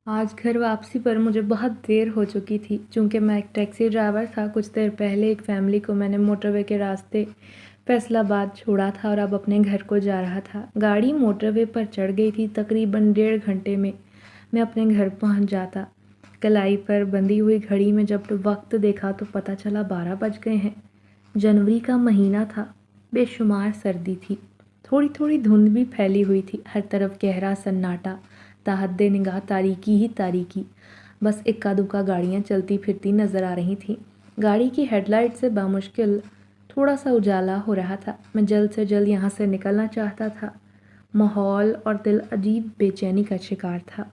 آج گھر واپسی پر مجھے بہت دیر ہو چکی تھی۔ چونکہ میں ایک ٹیکسی ڈرائیور تھا، کچھ دیر پہلے ایک فیملی کو میں نے موٹر وے کے راستے فیصل آباد چھوڑا تھا اور اب اپنے گھر کو جا رہا تھا۔ گاڑی موٹر وے پر چڑھ گئی تھی۔ تقریباً 1.5 گھنٹے میں اپنے گھر پہنچ جاتا۔ کلائی پر بندھی ہوئی گھڑی میں جب وقت دیکھا تو پتہ چلا 12 بج گئے ہیں۔ جنوری کا مہینہ تھا، بے شمار سردی تھی، تھوڑی تھوڑی دھند بھی پھیلی ہوئی تھی، ہر طرف گہرا سناٹا، تحت نگاہ تاریکی ہی تاریکی، بس اکا دکا گاڑیاں چلتی پھرتی نظر آ رہی تھیں۔ گاڑی کی ہیڈ لائٹ سے بامشکل تھوڑا سا اجالا ہو رہا تھا۔ میں جلد سے جلد یہاں سے نکلنا چاہتا تھا۔ ماحول اور دل عجیب بے چینی کا شکار تھا۔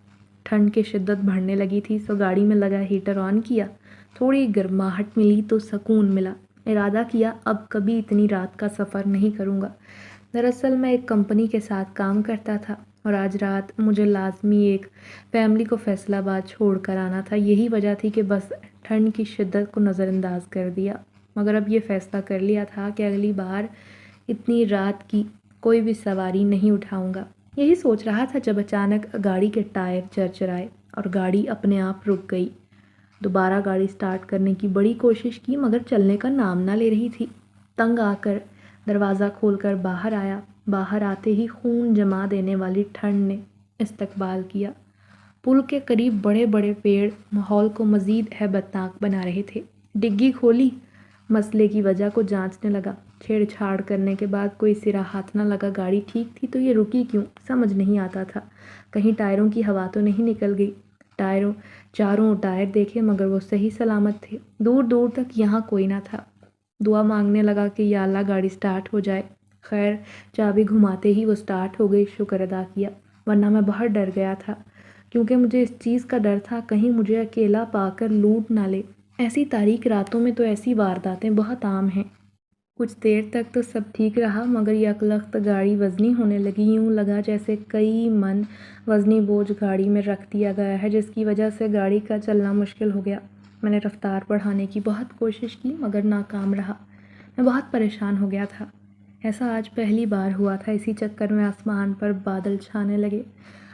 ٹھنڈ کی شدت بڑھنے لگی تھی، سو گاڑی میں لگا ہیٹر آن کیا۔ تھوڑی گرماہٹ ملی تو سکون ملا۔ ارادہ کیا اب کبھی اتنی رات کا سفر نہیں کروں گا۔ دراصل میں ایک کمپنی کے ساتھ کام کرتا تھا اور آج رات مجھے لازمی ایک فیملی کو فیصل آباد چھوڑ کر آنا تھا۔ یہی وجہ تھی کہ بس ٹھنڈ کی شدت کو نظر انداز کر دیا، مگر اب یہ فیصلہ کر لیا تھا کہ اگلی بار اتنی رات کی کوئی بھی سواری نہیں اٹھاؤں گا۔ یہی سوچ رہا تھا جب اچانک گاڑی کے ٹائر چرچرائے اور گاڑی اپنے آپ رک گئی۔ دوبارہ گاڑی سٹارٹ کرنے کی بڑی کوشش کی مگر چلنے کا نام نہ لے رہی تھی۔ تنگ آ کر دروازہ کھول کر باہر آیا۔ باہر آتے ہی خون جما دینے والی ٹھنڈ نے استقبال کیا۔ پل کے قریب بڑے بڑے پیڑ ماحول کو مزید ہیبت ناک بنا رہے تھے۔ ڈگی کھولی، مسئلے کی وجہ کو جانچنے لگا۔ چھیڑ چھاڑ کرنے کے بعد کوئی سرا ہاتھ نہ لگا۔ گاڑی ٹھیک تھی تو یہ رکی کیوں، سمجھ نہیں آتا تھا۔ کہیں ٹائروں کی ہوا تو نہیں نکل گئی۔ چاروں ٹائر دیکھے مگر وہ صحیح سلامت تھے۔ دور دور تک یہاں کوئی نہ تھا۔ دعا مانگنے لگا کہ یا اللہ گاڑی سٹارٹ ہو جائے۔ خیر چابی گھماتے ہی وہ سٹارٹ ہو گئی۔ شکر ادا کیا، ورنہ میں بہت ڈر گیا تھا، کیونکہ مجھے اس چیز کا ڈر تھا کہیں مجھے اکیلا پا کر لوٹ نہ لے۔ ایسی تاریک راتوں میں تو ایسی وارداتیں بہت عام ہیں۔ کچھ دیر تک تو سب ٹھیک رہا مگر یکلخت گاڑی وزنی ہونے لگی۔ یوں لگا جیسے کئی من وزنی بوجھ گاڑی میں رکھ دیا گیا ہے، جس کی وجہ سے گاڑی کا چلنا مشکل ہو گیا۔ میں نے رفتار بڑھانے کی بہت کوشش کی مگر ناکام رہا۔ میں بہت پریشان ہو گیا تھا۔ ایسا آج پہلی بار ہوا تھا۔ اسی چکر میں آسمان پر بادل چھانے لگے۔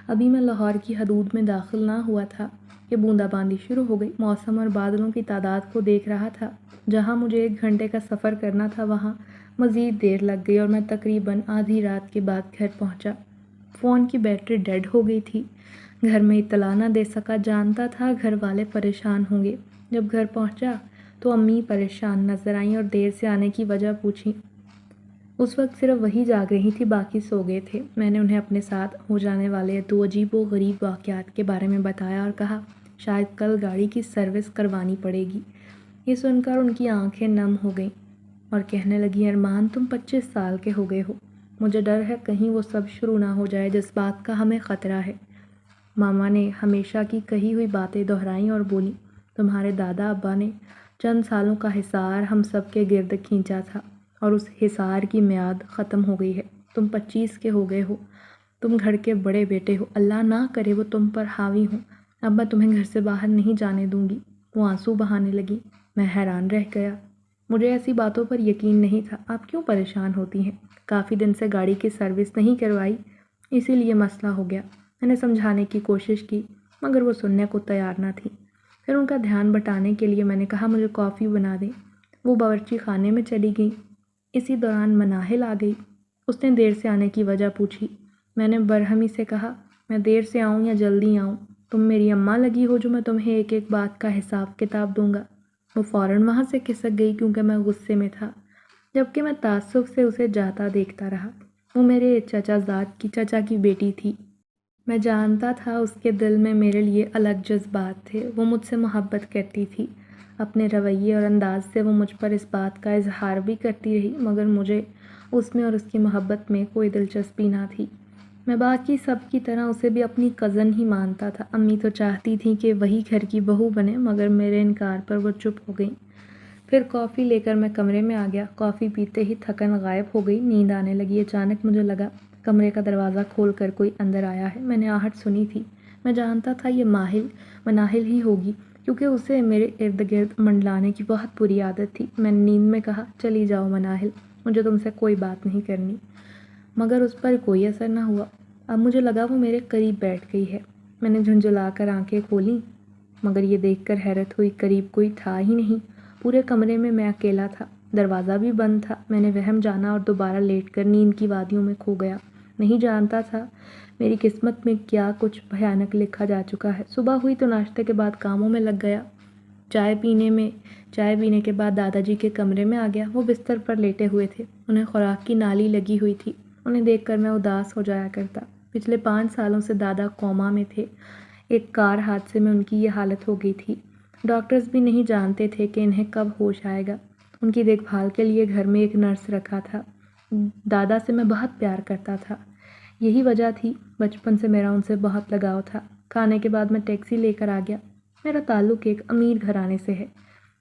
ابھی میں لاہور کی حدود میں داخل نہ ہوا تھا کہ بوندا باندی شروع ہو گئی۔ موسم اور بادلوں کی تعداد کو دیکھ رہا تھا۔ جہاں مجھے 1 گھنٹے کا سفر کرنا تھا وہاں مزید دیر لگ گئی اور میں تقریباً آدھی رات کے بعد گھر پہنچا۔ فون کی بیٹری ڈیڈ ہو گئی تھی۔ گھر میں اطلاع نہ دے سکا، جانتا تھا گھر والے پریشان ہوں گے۔ جب گھر پہنچا تو امی پریشان نظر آئیں اور دیر سے آنے کی وجہ پوچھی۔ اس وقت صرف وہی جاگ رہی تھی، باقی سو گئے تھے۔ میں نے انہیں اپنے ساتھ ہو جانے والے 2 عجیب و غریب واقعات کے بارے میں بتایا اور کہا شاید کل گاڑی کی سروس کروانی پڑے گی۔ یہ سن کر ان کی آنکھیں نم ہو گئیں اور کہنے لگی ارمان تم 25 سال کے ہو گئے ہو، مجھے ڈر ہے کہیں وہ سب شروع نہ ہو جائے جس بات کا ہمیں خطرہ ہے۔ ماما نے ہمیشہ کی کہی ہوئی باتیں دہرائیں اور بولی تمہارے دادا ابا نے چند سالوں کا حصار ہم سب کے گرد کھینچا تھا اور اس حصار کی میعاد ختم ہو گئی ہے۔ تم 25 کے ہو گئے ہو، تم گھر کے بڑے بیٹے ہو، اللہ نہ کرے وہ تم پر حاوی ہوں۔ اب میں تمہیں گھر سے باہر نہیں جانے دوں گی۔ وہ آنسو بہانے لگی۔ میں حیران رہ گیا، مجھے ایسی باتوں پر یقین نہیں تھا۔ آپ کیوں پریشان ہوتی ہیں؟ کافی دن سے گاڑی کی سروس نہیں کروائی، اسی لیے مسئلہ ہو گیا۔ میں نے سمجھانے کی کوشش کی مگر وہ سننے کو تیار نہ تھی۔ پھر ان کا دھیان بٹانے کے لیے میں نے کہا مجھے کافی بنا دیں۔ وہ باورچی خانے میں چلی گئی۔ اسی دوران مناہل آ گئی۔ اس نے دیر سے آنے کی وجہ پوچھی۔ میں نے برہمی سے کہا میں دیر سے آؤں یا جلدی آؤں، تم میری اماں لگی ہو جو میں تمہیں ایک ایک بات کا حساب کتاب دوں گا۔ وہ فوراً وہاں سے کھسک گئی کیونکہ میں غصے میں تھا، جبکہ میں تعصب سے اسے جاتا دیکھتا رہا۔ وہ میرے چچا کی بیٹی تھی۔ میں جانتا تھا اس کے دل میں میرے لیے الگ جذبات تھے۔ وہ مجھ سے محبت کرتی تھی۔ اپنے رویے اور انداز سے وہ مجھ پر اس بات کا اظہار بھی کرتی رہی مگر مجھے اس میں اور اس کی محبت میں کوئی دلچسپی نہ تھی۔ میں باقی سب کی طرح اسے بھی اپنی کزن ہی مانتا تھا۔ امی تو چاہتی تھیں کہ وہی گھر کی بہو بنے مگر میرے انکار پر وہ چپ ہو گئیں۔ پھر کافی لے کر میں کمرے میں آ گیا۔ کافی پیتے ہی تھکن غائب ہو گئی، نیند آنے لگی۔ اچانک مجھے لگا کمرے کا دروازہ کھول کر کوئی اندر آیا ہے۔ میں نے آہٹ سنی تھی۔ میں جانتا تھا یہ مناہل ہی ہوگی کیونکہ اسے میرے ارد گرد منڈلانے کی بہت بری عادت تھی۔ میں نے نیند میں کہا چلی جاؤ مناہل، مجھے تم سے کوئی بات نہیں کرنی، مگر اس پر کوئی اثر نہ ہوا۔ اب مجھے لگا وہ میرے قریب بیٹھ گئی ہے۔ میں نے جھنجھلا کر آنکھیں کھولیں مگر یہ دیکھ کر حیرت ہوئی، قریب کوئی تھا ہی نہیں۔ پورے کمرے میں اکیلا تھا، دروازہ بھی بند تھا۔ میں نے وہم جانا اور دوبارہ لیٹ کر نیند کی وادیوں میں کھو گیا۔ نہیں جانتا تھا میری قسمت میں کیا کچھ بھیانک لکھا جا چکا ہے۔ صبح ہوئی تو ناشتے کے بعد کاموں میں لگ گیا۔ چائے پینے کے بعد دادا جی کے کمرے میں آ گیا۔ وہ بستر پر لیٹے ہوئے تھے، انہیں خوراک کی نالی لگی ہوئی تھی۔ انہیں دیکھ کر میں اداس ہو جایا کرتا۔ پچھلے 5 سالوں سے دادا کوما میں تھے۔ ایک کار حادثے میں ان کی یہ حالت ہو گئی تھی۔ ڈاکٹرز بھی نہیں جانتے تھے کہ انہیں کب ہوش آئے گا۔ ان کی دیکھ بھال کے لیے گھر میں ایک نرس رکھا تھا۔ دادا سے میں بہت پیار کرتا تھا، یہی وجہ تھی بچپن سے میرا ان سے بہت لگاؤ تھا۔ کھانے کے بعد میں ٹیکسی لے کر آ گیا۔ میرا تعلق ایک امیر گھرانے سے ہے۔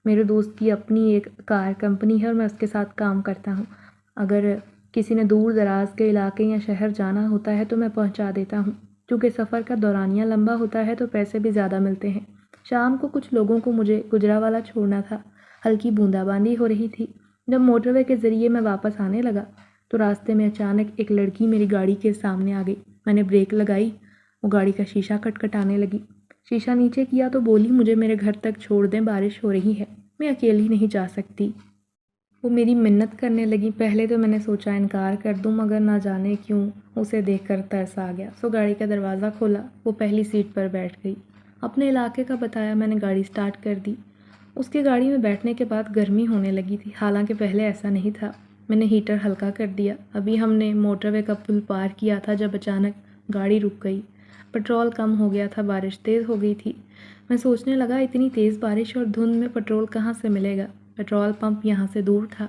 میرے دوست کی اپنی ایک کار کمپنی ہے اور میں اس کے ساتھ کام کرتا ہوں۔ اگر کسی نے دور دراز کے علاقے یا شہر جانا ہوتا ہے تو میں پہنچا دیتا ہوں۔ چونکہ سفر کا دورانیہ لمبا ہوتا ہے تو پیسے بھی زیادہ ملتے ہیں۔ شام کو کچھ لوگوں کو مجھے گجرانوالہ چھوڑنا تھا۔ ہلکی بوندا باندی ہو رہی تھی۔ جب موٹر وے کے ذریعے میں واپس آنے لگا تو راستے میں اچانک ایک لڑکی میری گاڑی کے سامنے آ گئی۔ میں نے بریک لگائی، وہ گاڑی کا شیشہ کٹکھٹانے لگی۔ شیشہ نیچے کیا تو بولی، مجھے میرے گھر تک چھوڑ دیں، بارش ہو رہی ہے، میں اکیلی نہیں جا سکتی۔ وہ میری منت کرنے لگی۔ پہلے تو میں نے سوچا انکار کر دوں مگر نہ جانے کیوں اسے دیکھ کر ترس آ گیا۔ سو گاڑی کا دروازہ کھولا، وہ پہلی سیٹ پر بیٹھ گئی۔ اپنے علاقے کا بتایا، میں نے گاڑی سٹارٹ کر دی۔ اس کی گاڑی میں بیٹھنے کے بعد گرمی ہونے لگی تھی، حالانکہ پہلے ایسا نہیں تھا۔ میں نے ہیٹر ہلکا کر دیا۔ ابھی ہم نے موٹر وے کا پل پار کیا تھا جب اچانک گاڑی رک گئی۔ پٹرول کم ہو گیا تھا، بارش تیز ہو گئی تھی۔ میں سوچنے لگا اتنی تیز بارش اور دھند میں پٹرول کہاں سے ملے گا؟ پٹرول پمپ یہاں سے دور تھا۔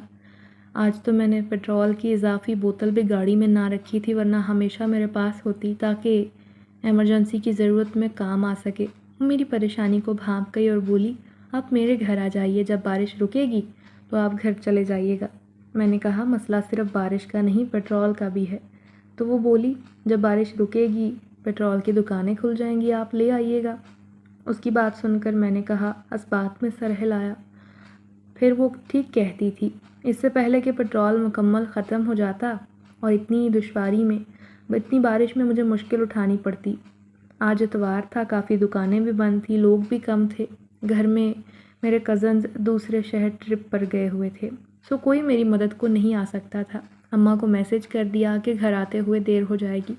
آج تو میں نے پٹرول کی اضافی بوتل بھی گاڑی میں نہ رکھی تھی، ورنہ ہمیشہ میرے پاس ہوتی تاکہ ایمرجنسی کی ضرورت میں کام آ سکے۔ وہ میری پریشانی کو بھانپ گئی اور بولی، آپ میرے گھر آ جائیے، جب بارش رکے گی تو آپ گھر چلے جائیے گا۔ میں نے کہا مسئلہ صرف بارش کا نہیں، پٹرول کا بھی ہے۔ تو وہ بولی، جب بارش رکے گی پٹرول کی دکانیں کھل جائیں گی، آپ لے آئیے گا۔ اس کی بات سن کر میں نے کہا، اس بات میں سر ہلایا۔ پھر وہ ٹھیک کہتی تھی۔ اس سے پہلے کہ پٹرول مکمل ختم ہو جاتا اور اتنی دشواری میں، اتنی بارش میں مجھے مشکل اٹھانی پڑتی۔ آج اتوار تھا، کافی دکانیں بھی بند تھیں، لوگ بھی کم تھے۔ گھر میں میرے کزنز دوسرے شہر ٹرپ پر گئے ہوئے تھے، سو کوئی میری مدد کو نہیں آ سکتا تھا۔ اماں کو میسج کر دیا کہ گھر آتے ہوئے دیر ہو جائے گی۔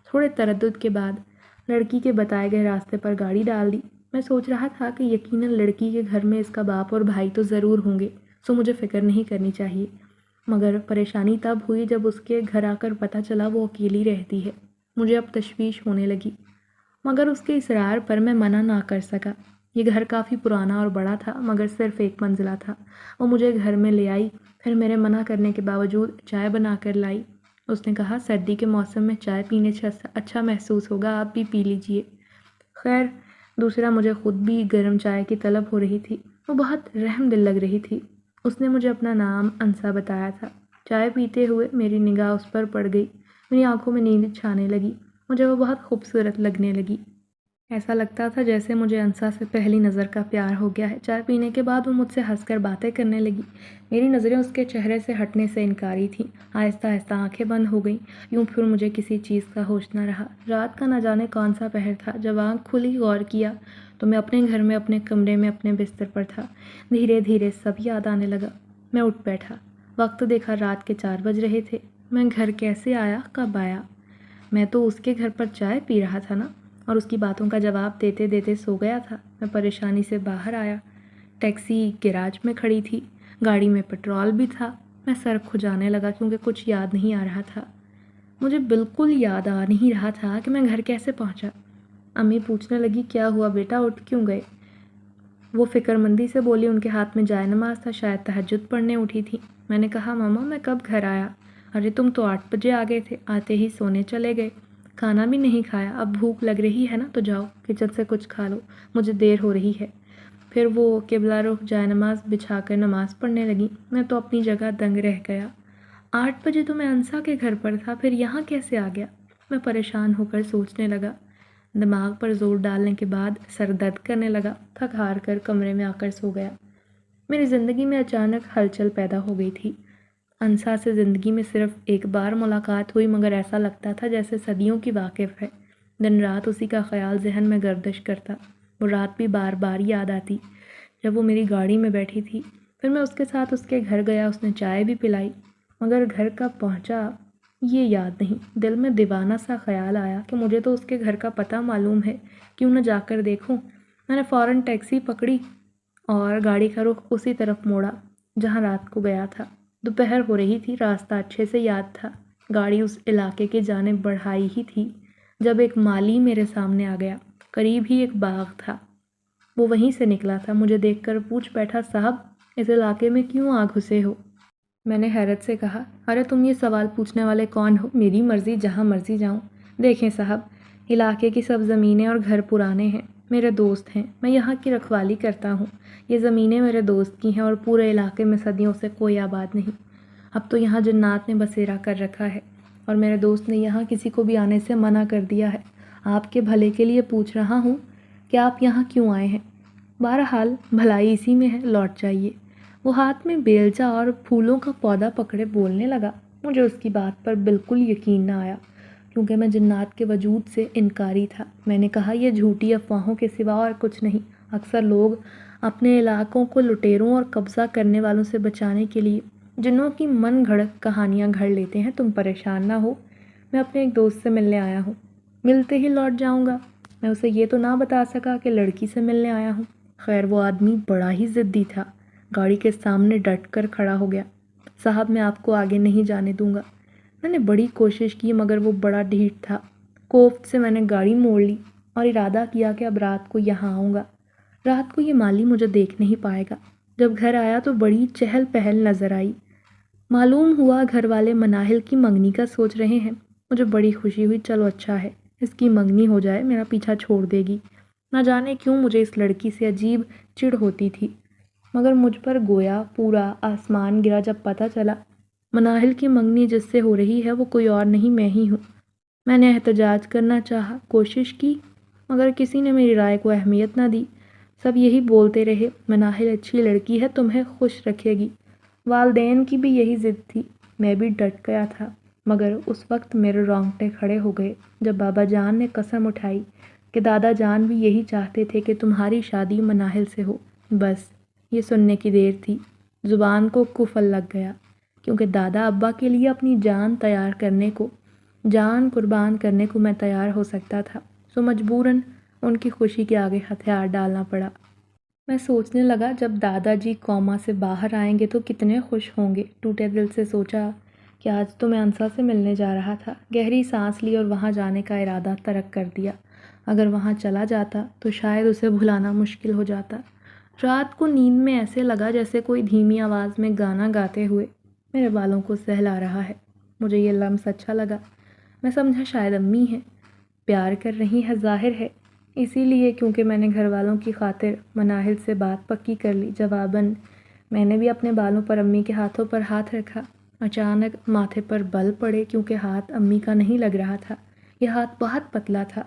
تھوڑے تردد کے بعد لڑکی کے بتائے گئے راستے پر گاڑی ڈال دی۔ میں سوچ رہا تھا کہ یقیناً لڑکی کے گھر میں اس کا باپ اور بھائی تو ضرور ہوں گے، سو مجھے فکر نہیں کرنی چاہیے۔ مگر پریشانی تب ہوئی جب اس کے گھر آ کر پتہ چلا وہ اکیلی رہتی ہے۔ مجھے اب تشویش ہونے لگی، مگر اس کے اصرار پر میں منع نہ کر سکا۔ یہ گھر کافی پرانا اور بڑا تھا مگر صرف 1 منزلہ تھا۔ وہ مجھے گھر میں لے آئی، پھر میرے منع کرنے کے باوجود چائے بنا کر لائی۔ اس نے کہا، سردی کے موسم میں چائے پینے سے اچھا محسوس ہوگا، آپ بھی پی لیجئے۔ خیر، دوسرا مجھے خود بھی گرم چائے کی طلب ہو رہی تھی۔ وہ بہت رحم دل لگ رہی تھی۔ اس نے مجھے اپنا نام انسا بتایا تھا۔ چائے پیتے ہوئے میری نگاہ اس پر پڑ گئی، میری آنکھوں میں نیند چھانے لگی۔ مجھے وہ بہت خوبصورت لگنے لگی۔ ایسا لگتا تھا جیسے مجھے انسا سے پہلی نظر کا پیار ہو گیا ہے۔ چائے پینے کے بعد وہ مجھ سے ہنس کر باتیں کرنے لگی۔ میری نظریں اس کے چہرے سے ہٹنے سے انکاری تھیں۔ آہستہ آہستہ آنکھیں بند ہو گئیں، یوں پھر مجھے کسی چیز کا ہوش نہ رہا۔ رات کا نہ جانے کون سا پہر تھا۔ جب آنکھ کھلی غور کیا تو میں اپنے گھر میں اپنے کمرے میں اپنے بستر پر تھا۔ دھیرے دھیرے سب یاد آنے لگا۔ میں اٹھ بیٹھا، وقت دیکھا، رات کے 4 بج رہے تھے۔ میں گھر کیسے آیا، کب آیا؟ میں تو اس کے گھر پر چائے پی رہا تھا نا، اور اس کی باتوں کا جواب دیتے دیتے سو گیا تھا۔ میں پریشانی سے باہر آیا۔ ٹیکسی گیراج میں کھڑی تھی، گاڑی میں پٹرول بھی تھا۔ میں سر کھجانے لگا کیونکہ کچھ یاد نہیں آ رہا تھا۔ مجھے بالکل یاد آ نہیں رہا تھا کہ میں گھر کیسے پہنچا۔ امی پوچھنے لگی، کیا ہوا بیٹا، اٹھ کیوں گئے؟ وہ فکر مندی سے بولی، ان کے ہاتھ میں جائے نماز تھا، شاید تہجد پڑھنے اٹھی تھی۔ میں نے کہا، ماما میں کب گھر آیا؟ ارے تم تو 8 بجے آ گئے تھے، آتے ہی سونے چلے گئے، کھانا بھی نہیں کھایا۔ اب بھوک لگ رہی ہے نا تو جاؤ کچن سے کچھ کھا لو، مجھے دیر ہو رہی ہے۔ پھر وہ قبلہ رخ جائے نماز بچھا کر نماز پڑھنے لگی۔ میں تو اپنی جگہ دنگ رہ گیا۔ 8 بجے تو میں انسا کے گھر پر تھا، پھر یہاں کیسے آ گیا؟ میں پریشان ہو کر سوچنے لگا۔ دماغ پر زور ڈالنے کے بعد سر درد کرنے لگا، تھک ہار کر کمرے میں آ کر سو گیا۔ میری زندگی میں اچانک ہلچل پیدا ہو گئی تھی۔ انسا سے زندگی میں صرف ایک بار ملاقات ہوئی مگر ایسا لگتا تھا جیسے صدیوں کی واقف ہے۔ دن رات اسی کا خیال ذہن میں گردش کرتا۔ وہ رات بھی بار بار یاد آتی جب وہ میری گاڑی میں بیٹھی تھی۔ پھر میں اس کے ساتھ اس کے گھر گیا، اس نے چائے بھی پلائی، مگر گھر کب پہنچا یہ یاد نہیں۔ دل میں دیوانہ سا خیال آیا کہ مجھے تو اس کے گھر کا پتہ معلوم ہے، کیوں نہ جا کر دیکھوں۔ میں نے فوراً ٹیکسی پکڑی اور گاڑی کا رخ اسی طرف موڑا جہاں رات کو گیا تھا۔ دوپہر ہو رہی تھی، راستہ اچھے سے یاد تھا۔ گاڑی اس علاقے کی جانب بڑھائی ہی تھی جب ایک مالی میرے سامنے آ گیا۔ قریب ہی ایک باغ تھا، وہ وہیں سے نکلا تھا۔ مجھے دیکھ کر پوچھ بیٹھا، صاحب اس علاقے میں کیوں آ گھسے ہو؟ میں نے حیرت سے کہا، ارے تم یہ سوال پوچھنے والے کون ہو؟ میری مرضی، جہاں مرضی جاؤں۔ دیکھیں صاحب، علاقے کی سب زمینیں اور گھر پرانے ہیں، میرے دوست ہیں، میں یہاں کی رکھوالی کرتا ہوں۔ یہ زمینیں میرے دوست کی ہیں اور پورے علاقے میں صدیوں سے کوئی آباد نہیں۔ اب تو یہاں جنات نے بسیرا کر رکھا ہے اور میرے دوست نے یہاں کسی کو بھی آنے سے منع کر دیا ہے۔ آپ کے بھلے کے لیے پوچھ رہا ہوں کہ آپ یہاں کیوں آئے ہیں؟ بہرحال بھلائی اسی میں ہے، لوٹ جائیے۔ وہ ہاتھ میں بیلچہ اور پھولوں کا پودا پکڑے بولنے لگا۔ مجھے اس کی بات پر بالکل یقین نہ آیا کیونکہ میں جنات کے وجود سے انکاری تھا۔ میں نے کہا، یہ جھوٹی افواہوں کے سوا اور کچھ نہیں۔ اکثر لوگ اپنے علاقوں کو لٹیروں اور قبضہ کرنے والوں سے بچانے کے لیے جنوں کی من گھڑت کہانیاں گھڑ لیتے ہیں۔ تم پریشان نہ ہو، میں اپنے ایک دوست سے ملنے آیا ہوں، ملتے ہی لوٹ جاؤں گا۔ میں اسے یہ تو نہ بتا سکا کہ لڑکی سے ملنے آیا ہوں۔ خیر وہ آدمی بڑا ہی ضدی تھا، گاڑی کے سامنے ڈٹ کر کھڑا ہو گیا۔ صاحب میں آپ کو آگے نہیں جانے دوں گا۔ میں نے بڑی کوشش کی مگر وہ بڑا ڈھیٹ تھا۔ کوفت سے میں نے گاڑی موڑ لی اور ارادہ کیا کہ اب رات کو یہاں آؤں گا۔ رات کو یہ مالی مجھے دیکھ نہیں پائے گا۔ جب گھر آیا تو بڑی چہل پہل نظر آئی۔ معلوم ہوا گھر والے مناہل کی منگنی کا سوچ رہے ہیں۔ مجھے بڑی خوشی ہوئی، چلو اچھا ہے، اس کی منگنی ہو جائے، میرا پیچھا چھوڑ دے گی۔ نہ جانے کیوں مجھے اس لڑکی سے عجیب چڑ ہوتی تھی، مگر مجھ پر گویا پورا آسمان گرا جب پتہ چلا مناہل کی منگنی جس سے ہو رہی ہے وہ کوئی اور نہیں، میں ہی ہوں۔ میں نے احتجاج کرنا چاہا، کوشش کی، مگر کسی نے میری رائے کو اہمیت نہ دی۔ سب یہی بولتے رہے، مناہل اچھی لڑکی ہے، تمہیں خوش رکھے گی۔ والدین کی بھی یہی ضد تھی۔ میں بھی ڈٹ گیا تھا، مگر اس وقت میرے رونگٹے کھڑے ہو گئے جب بابا جان نے قسم اٹھائی کہ دادا جان بھی یہی چاہتے تھے کہ تمہاری شادی مناہل سے ہو۔ بس یہ سننے کی دیر تھی، زبان کو قفل لگ گیا، کیونکہ دادا ابا کے لیے اپنی جان تیار کرنے کو، جان قربان کرنے کو میں تیار ہو سکتا تھا، سو مجبوراً ان کی خوشی کے آگے ہتھیار ڈالنا پڑا۔ میں سوچنے لگا جب دادا جی کوما سے باہر آئیں گے تو کتنے خوش ہوں گے۔ ٹوٹے دل سے سوچا کہ آج تو میں انسا سے ملنے جا رہا تھا۔ گہری سانس لی اور وہاں جانے کا ارادہ ترک کر دیا۔ اگر وہاں چلا جاتا تو شاید اسے بھلانا مشکل ہو جاتا۔ رات کو نیند میں ایسے لگا جیسے کوئی دھیمی آواز میں گانا گاتے ہوئے میرے بالوں کو سہلا رہا ہے۔ مجھے یہ لمس اچھا لگا۔ میں سمجھا شاید امی ہیں، پیار کر رہی ہے، ظاہر ہے اسی لیے کیونکہ میں نے گھر والوں کی خاطر مناہل سے بات پکی کر لی۔ جواباً میں نے بھی اپنے بالوں پر امی کے ہاتھوں پر ہاتھ رکھا۔ اچانک ماتھے پر بل پڑے کیونکہ ہاتھ امی کا نہیں لگ رہا تھا۔ یہ ہاتھ بہت پتلا تھا،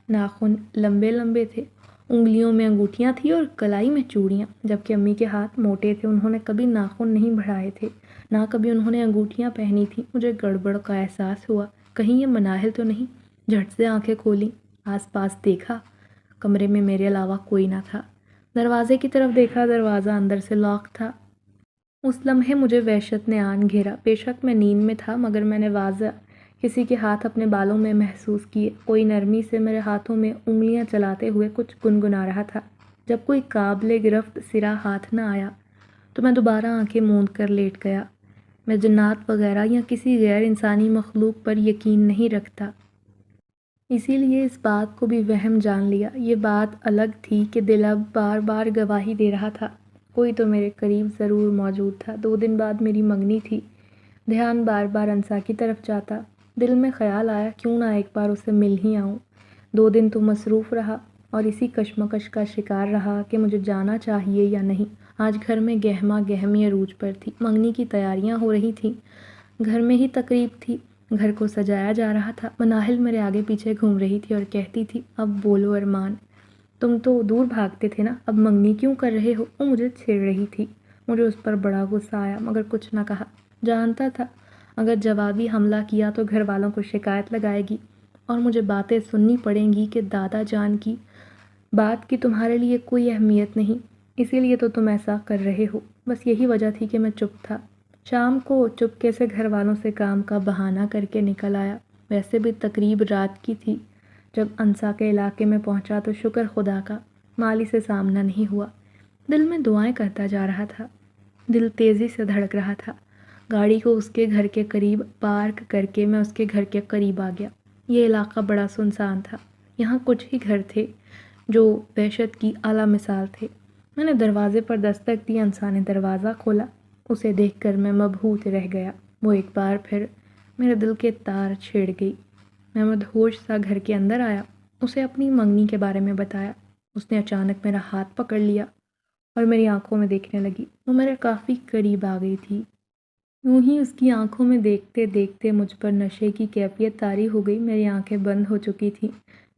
ناخن لمبے لمبے تھے، انگلیوں میں انگوٹھیاں تھیں اور کلائی میں چوڑیاں، جبکہ امی کے ہاتھ موٹے تھے، انہوں نے کبھی ناخن نہیں بڑھائے تھے، نہ کبھی انہوں نے انگوٹھیاں پہنی تھیں۔ مجھے گڑبڑ کا احساس ہوا، کہیں یہ مناہل تو نہیں۔ جھٹ سے آنکھیں کھولیں، آس پاس دیکھا، کمرے میں میرے علاوہ کوئی نہ تھا۔ دروازے کی طرف دیکھا، دروازہ اندر سے لاک تھا۔ اس لمحے مجھے وحشت نے آن گھیرا۔ بے شک میں نیند میں تھا مگر میں نے واضح کسی کے ہاتھ اپنے بالوں میں محسوس کیے۔ کوئی نرمی سے میرے ہاتھوں میں انگلیاں چلاتے ہوئے کچھ گنگنا رہا تھا۔ جب کوئی قابل گرفت سرا ہاتھ نہ آیا تو میں دوبارہ آنکھیں موند کر لیٹ گیا۔ میں جنات وغیرہ یا کسی غیر انسانی مخلوق پر یقین نہیں رکھتا، اسی لیے اس بات کو بھی وہم جان لیا۔ یہ بات الگ تھی کہ دل اب بار بار گواہی دے رہا تھا، کوئی تو میرے قریب ضرور موجود تھا۔ 2 دن بعد میری منگنی تھی۔ دھیان بار بار انسا کی طرف جاتا، دل میں خیال آیا کیوں نہ ایک بار اسے مل ہی آؤں۔ 2 دن تو مصروف رہا اور اسی کشمکش کا شکار رہا کہ مجھے جانا چاہیے یا نہیں۔ آج گھر میں گہما گہمی عروج پر تھی، منگنی کی تیاریاں ہو رہی تھیں، گھر میں ہی تقریب تھی، گھر کو سجایا جا رہا تھا۔ مناہل میرے آگے پیچھے گھوم رہی تھی اور کہتی تھی، اب بولو ارمان، تم تو دور بھاگتے تھے نا، اب منگنی کیوں کر رہے ہو؟ وہ مجھے چھیڑ رہی تھی۔ مجھے اس پر بڑا غصہ آیا مگر کچھ نہ کہا۔ جانتا تھا اگر جوابی حملہ کیا تو گھر والوں کو شکایت لگائے گی اور مجھے باتیں سننی پڑیں گی کہ دادا جان کی بات کی تمہارے لیے کوئی اہمیت نہیں، اسی لیے تو تم ایسا کر رہے ہو۔ بس یہی وجہ تھی کہ میں چپ تھا۔ شام کو چپکے سے گھر والوں سے کام کا بہانہ کر کے نکل آیا۔ ویسے بھی تقریب رات کی تھی۔ جب انسا کے علاقے میں پہنچا تو شکر خدا کا مالی سے سامنا نہیں ہوا۔ دل میں دعائیں کرتا جا رہا تھا۔ دل تیزی سے دھڑک رہا تھا۔ گاڑی کو اس کے گھر کے قریب پارک کر کے میں اس کے گھر کے قریب آ گیا۔ یہ علاقہ بڑا سنسان تھا۔ یہاں کچھ ہی گھر تھے جو وحشت کی اعلیٰ مثال تھے۔ میں نے دروازے پر دستک دی۔ انسا نے دروازہ کھولا۔ اسے دیکھ کر میں مبہوت رہ گیا۔ وہ ایک بار پھر میرے دل کے تار چھیڑ گئی۔ میں مدہوش سا گھر کے اندر آیا، اسے اپنی منگنی کے بارے میں بتایا۔ اس نے اچانک میرا ہاتھ پکڑ لیا اور میری آنکھوں میں دیکھنے لگی۔ وہ میرے کافی قریب آ گئی تھی۔ یوں ہی اس کی آنکھوں میں دیکھتے دیکھتے مجھ پر نشے کی کیفیت طاری ہو گئی۔ میری آنکھیں بند ہو چکی تھیں۔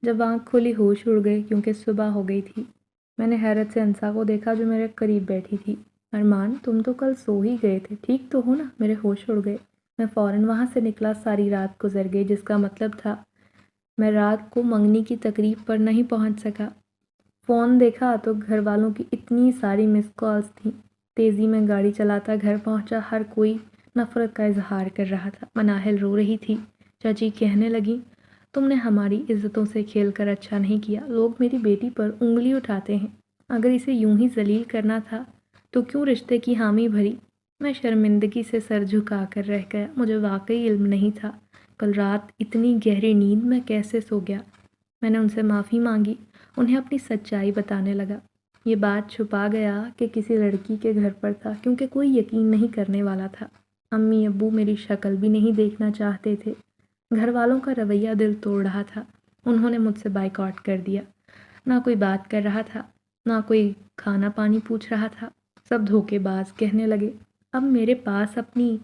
جب آنکھ کھلی ہوش اڑ گئے کیونکہ صبح ہو گئی تھی۔ میں نے حیرت سے انسا کو دیکھا جو میرے قریب بیٹھی تھی۔ ارمان، تم تو کل سو ہی گئے تھے، ٹھیک تو ہو نا؟ میرے ہوش اڑ گئے۔ میں فوراً وہاں سے نکلا۔ ساری رات گزر گئی، جس کا مطلب تھا میں رات کو منگنی کی تقریب پر نہیں پہنچ سکا۔ فون دیکھا تو گھر والوں کی اتنی ساری مس کالز تھیں۔ تیزی میں گاڑی چلاتا گھر پہنچا۔ ہر کوئی نفرت کا اظہار کر رہا تھا۔ مناہل رو رہی تھی۔ چاچی کہنے لگی، تم نے ہماری عزتوں سے کھیل کر اچھا نہیں کیا۔ لوگ میری بیٹی پر انگلی اٹھاتے ہیں۔ اگر اسے یوں ہی ذلیل کرنا تھا تو کیوں رشتے کی حامی بھری؟ میں شرمندگی سے سر جھکا کر رہ گیا۔ مجھے واقعی علم نہیں تھا کل رات اتنی گہری نیند میں کیسے سو گیا۔ میں نے ان سے معافی مانگی، انہیں اپنی سچائی بتانے لگا۔ یہ بات چھپا گیا کہ کسی لڑکی کے گھر پر تھا کیونکہ کوئی یقین نہیں کرنے والا تھا۔ امی ابو میری شکل بھی نہیں دیکھنا چاہتے تھے۔ گھر والوں کا رویہ دل توڑ رہا تھا۔ انہوں نے مجھ سے بائیکاٹ کر دیا۔ نہ کوئی بات کر رہا تھا، نہ کوئی کھانا پانی پوچھ رہا تھا۔ سب دھوکے باز کہنے لگے۔ اب میرے پاس اپنی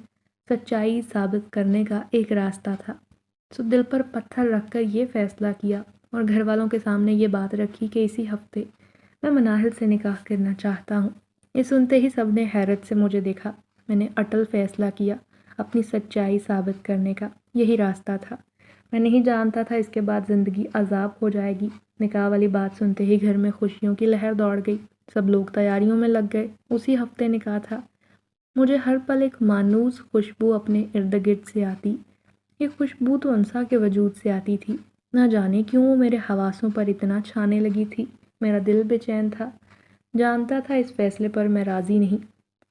سچائی ثابت کرنے کا ایک راستہ تھا، سو دل پر پتھر رکھ کر یہ فیصلہ کیا اور گھر والوں کے سامنے یہ بات رکھی کہ اسی ہفتے میں مناہل سے نکاح کرنا چاہتا ہوں۔ یہ سنتے ہی سب نے حیرت سے مجھے دیکھا۔ میں نے اٹل فیصلہ کیا اپنی سچائی ثابت کرنے کا۔ یہی راستہ تھا۔ میں نہیں جانتا تھا اس کے بعد زندگی عذاب ہو جائے گی۔ نکاح والی بات سنتے ہی گھر میں خوشیوں کی لہر دوڑ گئی۔ سب لوگ تیاریوں میں لگ گئے۔ اسی ہفتے نکاح تھا۔ مجھے ہر پل ایک مانوس خوشبو اپنے ارد گرد سے آتی۔ یہ خوشبو تو انسا کے وجود سے آتی تھی۔ نہ جانے کیوں وہ میرے حواسوں پر اتنا چھانے لگی تھی۔ میرا دل بے چین تھا۔ جانتا تھا اس فیصلے پر میں راضی نہیں۔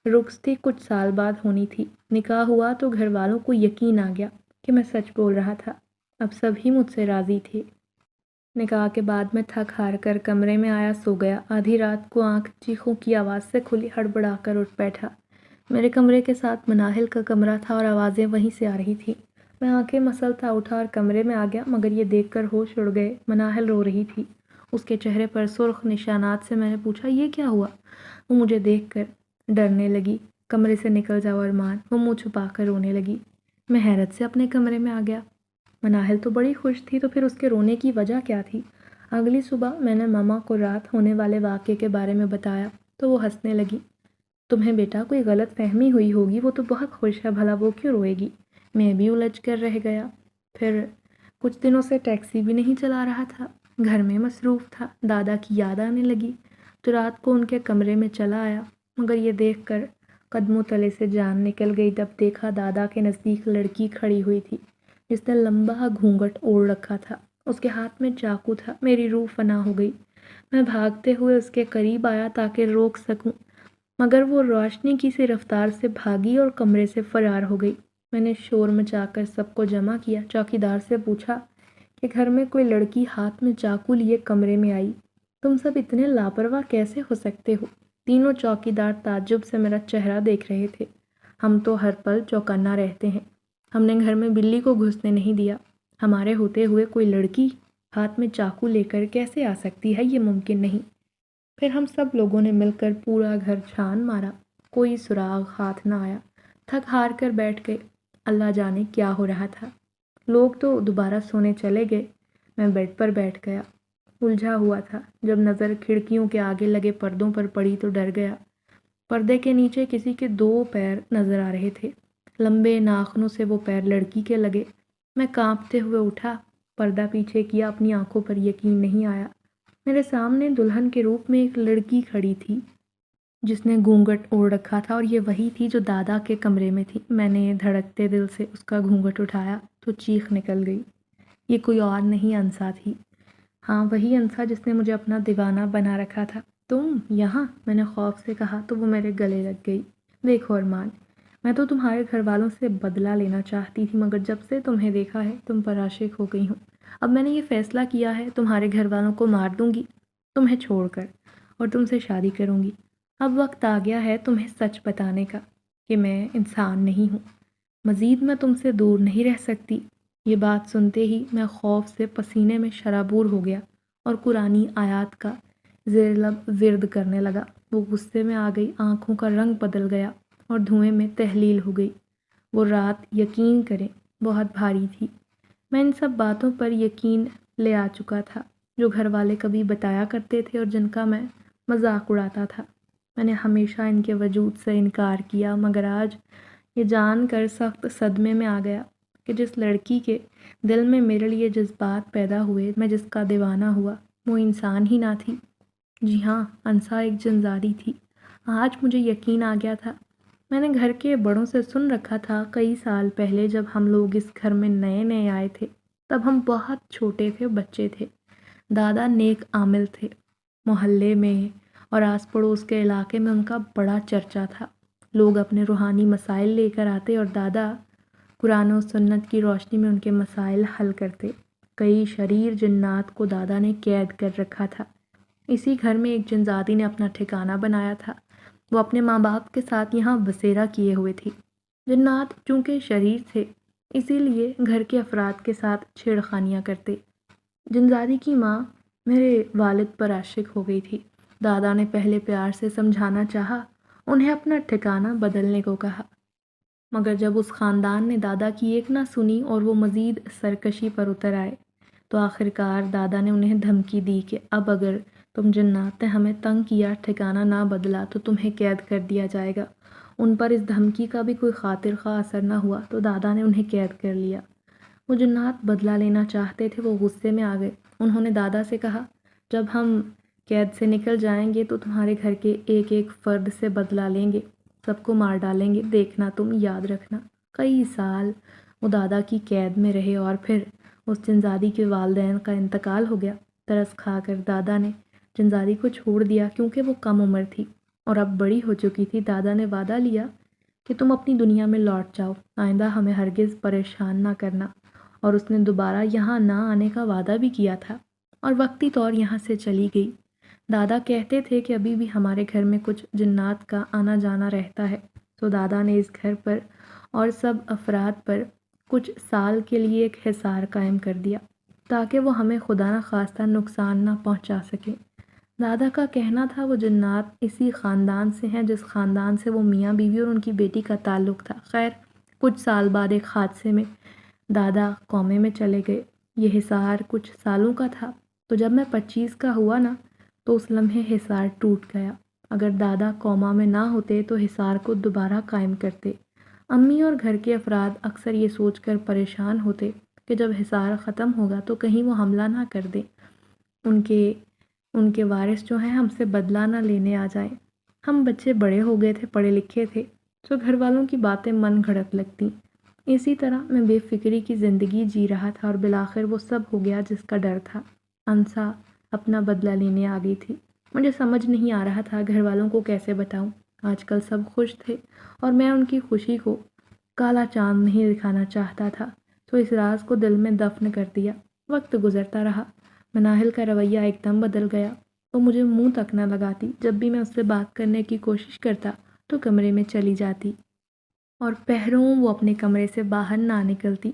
رخصتی کچھ سال بعد ہونی تھی۔ نکاح ہوا تو گھر والوں کو یقین آ گیا کہ میں سچ بول رہا تھا۔ اب سب ہی مجھ سے راضی تھے۔ نکاح کے بعد میں تھک ہار کر کمرے میں آیا، سو گیا۔ آدھی رات کو آنکھ چیخوں کی آواز سے کھلی، ہڑبڑا کر اٹھ بیٹھا۔ میرے کمرے کے ساتھ مناہل کا کمرہ تھا اور آوازیں وہیں سے آ رہی تھیں۔ میں آنکھیں مسلتا اٹھا اور کمرے میں آ گیا، مگر یہ دیکھ کر ہوش اڑ گئے۔ مناہل رو رہی تھی۔ اس کے چہرے پر سرخ نشانات سے میں نے پوچھا، یہ کیا ہوا؟ وہ مجھے دیکھ کر ڈرنے لگی۔ کمرے سے نکل جاؤ ارمان۔ وہ منہ چھپا کر رونے لگی۔ میں حیرت سے اپنے کمرے میں آ گیا۔ مناہل تو بڑی خوش تھی، تو پھر اس کے رونے کی وجہ کیا تھی؟ اگلی صبح میں نے ماما کو رات ہونے والے واقعے کے بارے میں بتایا تو وہ ہنسنے لگی۔ تمہیں بیٹا کوئی غلط فہمی ہوئی ہوگی، وہ تو بہت خوش ہے، بھلا وہ کیوں روئے گی؟ میں بھی الجھ کر رہ گیا۔ پھر کچھ دنوں سے ٹیکسی بھی نہیں چلا رہا تھا، گھر میں مصروف تھا۔ دادا کی یاد آنے لگی تو رات کو ان کے کمرے میں چلا آیا، مگر یہ دیکھ کر قدموں تلے سے جان نکل گئی جب دیکھا دادا کے نزدیک لڑکی کھڑی ہوئی تھی جس نے لمبا گھونگھٹ اوڑھ رکھا تھا۔ اس کے ہاتھ میں چاقو تھا۔ میری روح فنا ہو گئی۔ میں بھاگتے ہوئے اس کے قریب آیا تاکہ روک سکوں، مگر وہ روشنی کی سی رفتار سے بھاگی اور کمرے سے فرار ہو گئی۔ میں نے شور مچا کر سب کو جمع کیا، چوکیدار سے پوچھا کہ گھر میں کوئی لڑکی ہاتھ میں چاقو لیے کمرے میں آئی؟ تم سب اتنے لاپرواہ کیسے ہو سکتے ہو؟ تینوں چوکیدار تعجب سے میرا چہرہ دیکھ رہے تھے۔ ہم تو ہر پل چوکنا رہتے ہیں۔ ہم نے گھر میں بلی کو گھسنے نہیں دیا۔ ہمارے ہوتے ہوئے کوئی لڑکی ہاتھ میں چاقو لے کر کیسے آ سکتی ہے؟ یہ ممکن نہیں۔ پھر ہم سب لوگوں نے مل کر پورا گھر چھان مارا، کوئی سراغ ہاتھ نہ آیا۔ تھک ہار کر بیٹھ گئے۔ اللہ جانے کیا ہو رہا تھا۔ لوگ تو دوبارہ سونے چلے گئے، میں بیڈ پر بیٹھ گیا، الجھا ہوا تھا۔ جب نظر کھڑکیوں کے آگے لگے پردوں پر پڑی تو ڈر گیا۔ پردے کے نیچے کسی کے 2 پیر نظر آ رہے تھے۔ لمبے ناخنوں سے وہ پیر لڑکی کے لگے۔ میں کانپتے ہوئے اٹھا پردہ پیچھے کیا، اپنی آنکھوں پر یقین نہیں آیا۔ میرے سامنے دلہن کے روپ میں ایک لڑکی کھڑی تھی جس نے گھونگھٹ اوڑھ رکھا تھا، اور یہ وہی تھی جو دادا کے کمرے میں تھی۔ میں نے دھڑکتے دل سے اس کا گھونگھٹ اٹھایا تو چیخ نکل گئی۔ یہ کوئی اور نہیں، انسا تھی۔ ہاں، وہی انسا جس نے مجھے اپنا دیوانہ بنا رکھا تھا۔ تم یہاں؟ میں نے خوف سے کہا تو وہ میرے گلے لگ گئی۔ دیکھو ارمان، میں تو تمہارے گھر والوں سے بدلہ لینا چاہتی تھی، مگر جب سے تمہیں دیکھا ہے تم پر عاشق ہو گئی ہوں۔ اب میں نے یہ فیصلہ کیا ہے، تمہارے گھر والوں کو مار دوں گی تمہیں چھوڑ کر، اور تم سے شادی کروں گی۔ اب وقت آ گیا ہے تمہیں سچ بتانے کا کہ میں انسان نہیں ہوں۔ مزید میں تم سے دور نہیں رہ سکتی۔ یہ بات سنتے ہی میں خوف سے پسینے میں شرابور ہو گیا اور قرآنی آیات کا زیر لب ورد کرنے لگا۔ وہ غصے میں آ گئی، آنکھوں کا رنگ بدل گیا اور دھوئیں میں تحلیل ہو گئی۔ وہ رات، یقین کریں، بہت بھاری تھی۔ میں ان سب باتوں پر یقین لے آ چکا تھا جو گھر والے کبھی بتایا کرتے تھے اور جن کا میں مذاق اڑاتا تھا۔ میں نے ہمیشہ ان کے وجود سے انکار کیا، مگر آج یہ جان کر سخت صدمے میں آ گیا کہ جس لڑکی کے دل میں میرے لیے جذبات پیدا ہوئے، میں جس کا دیوانہ ہوا، وہ انسان ہی نہ تھی۔ جی ہاں، انسا ایک جنزادی تھی۔ آج مجھے یقین آ گیا تھا۔ میں نے گھر کے بڑوں سے سن رکھا تھا، کئی سال پہلے جب ہم لوگ اس گھر میں نئے نئے آئے تھے، تب ہم بہت چھوٹے تھے، بچے تھے۔ دادا نیک عامل تھے۔ محلے میں اور آس پڑوس کے علاقے میں ان کا بڑا چرچا تھا۔ لوگ اپنے روحانی مسائل لے کر آتے اور دادا قرآن و سنت کی روشنی میں ان کے مسائل حل کرتے۔ کئی شریر جنات کو دادا نے قید کر رکھا تھا۔ اسی گھر میں ایک جنزادی نے اپنا ٹھکانہ بنایا تھا۔ وہ اپنے ماں باپ کے ساتھ یہاں بسیرا کیے ہوئے تھی۔ جنات چونکہ شریر تھے، اسی لیے گھر کے افراد کے ساتھ چھیڑخانیاں کرتے۔ جنزادی کی ماں میرے والد پر عاشق ہو گئی تھی۔ دادا نے پہلے پیار سے سمجھانا چاہا، انہیں اپنا ٹھکانہ بدلنے کو کہا، مگر جب اس خاندان نے دادا کی ایک نہ سنی اور وہ مزید سرکشی پر اتر آئے، تو آخرکار دادا نے انہیں دھمکی دی کہ اب اگر تم جنات نے ہمیں تنگ کیا، ٹھکانہ نہ بدلا تو تمہیں قید کر دیا جائے گا۔ ان پر اس دھمکی کا بھی کوئی خاطر خواہ اثر نہ ہوا تو دادا نے انہیں قید کر لیا۔ وہ جنات بدلہ لینا چاہتے تھے، وہ غصے میں آ گئے۔ انہوں نے دادا سے کہا، جب ہم قید سے نکل جائیں گے تو تمہارے گھر کے ایک ایک فرد سے بدلہ لیں گے، سب کو مار ڈالیں گے، دیکھنا تم، یاد رکھنا۔ کئی سال وہ دادا کی قید میں رہے اور پھر اس جنزادی کے والدین کا انتقال ہو گیا۔ ترس کھا کر دادا نے جنزادی کو چھوڑ دیا کیونکہ وہ کم عمر تھی اور اب بڑی ہو چکی تھی۔ دادا نے وعدہ لیا کہ تم اپنی دنیا میں لوٹ جاؤ، آئندہ ہمیں ہرگز پریشان نہ کرنا، اور اس نے دوبارہ یہاں نہ آنے کا وعدہ بھی کیا تھا اور وقتی طور یہاں سے چلی گئی۔ دادا کہتے تھے کہ ابھی بھی ہمارے گھر میں کچھ جنات کا آنا جانا رہتا ہے، تو دادا نے اس گھر پر اور سب افراد پر کچھ سال کے لیے ایک حصار قائم کر دیا تاکہ وہ ہمیں خدا نہ خواستہ نقصان نہ پہنچا سکیں۔ دادا کا کہنا تھا وہ جنات اسی خاندان سے ہیں جس خاندان سے وہ میاں بیوی اور ان کی بیٹی کا تعلق تھا۔ خیر، کچھ سال بعد ایک حادثے میں دادا کومے میں چلے گئے۔ یہ حصار کچھ سالوں کا تھا، تو جب میں 25 کا ہوا نا تو اس لمحے حصار ٹوٹ گیا۔ اگر دادا کوما میں نہ ہوتے تو حصار کو دوبارہ قائم کرتے۔ امی اور گھر کے افراد اکثر یہ سوچ کر پریشان ہوتے کہ جب حصار ختم ہوگا تو کہیں وہ حملہ نہ کر دیں، ان کے وارث جو ہیں ہم سے بدلہ نہ لینے آ جائیں۔ ہم بچے بڑے ہو گئے تھے، پڑھے لکھے تھے، تو گھر والوں کی باتیں من گھڑت لگتی۔ اسی طرح میں بے فکری کی زندگی جی رہا تھا اور بالآخر وہ سب ہو گیا جس کا ڈر تھا۔ انسا اپنا بدلہ لینے آ گئی تھی۔ مجھے سمجھ نہیں آ رہا تھا گھر والوں کو کیسے بتاؤں۔ آج کل سب خوش تھے اور میں ان کی خوشی کو کالا چاند نہیں دکھانا چاہتا تھا، تو اس راز کو دل میں دفن کر دیا۔ وقت گزرتا رہا، مناہل کا رویہ ایک دم بدل گیا۔ وہ مجھے منہ تک نہ لگاتی، جب بھی میں اس سے بات کرنے کی کوشش کرتا تو کمرے میں چلی جاتی اور پہروں وہ اپنے کمرے سے باہر نہ نکلتی۔